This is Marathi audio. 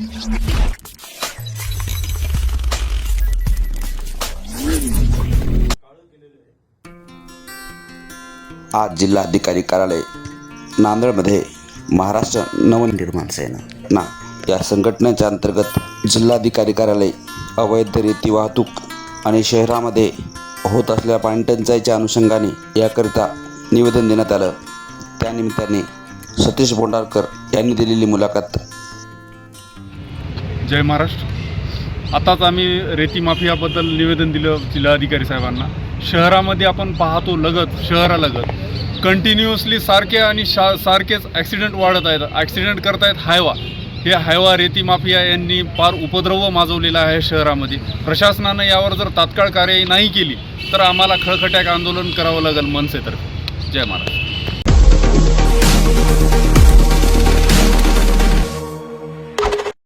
आज जिल्हाधिकारी कार्यालय नांदेडमध्ये महाराष्ट्र नवनिर्माण सेना या संघटनेच्या अंतर्गत जिल्हाधिकारी कार्यालय अवैध रेती वाहतूक आणि शहरामध्ये होत असलेल्या पाणीटंचाईच्या अनुषंगाने याकरिता निवेदन देण्यात आलं। त्यानिमित्ताने सतीश बोंडारकर यांनी दिलेली मुलाखत। जय महाराष्ट्र। आताच आम्ही रेती माफियाबद्दल निवेदन दिलं जिल्हाधिकारी साहेबांना। शहरामध्ये आपण पाहतो शहरालगत कंटिन्युअसली सारखेच ॲक्सिडेंट वाढत आहेत, ॲक्सिडेंट करतायत हायवा। हे हायवा रेती माफिया यांनी फार उपद्रव माजवलेला आहे शहरामध्ये। प्रशासनानं यावर जर तात्काळ कार्यवाही नाही केली तर आम्हाला खळखट्याक आंदोलन करावं लागेल मनसेतर्फे। जय महाराष्ट्र।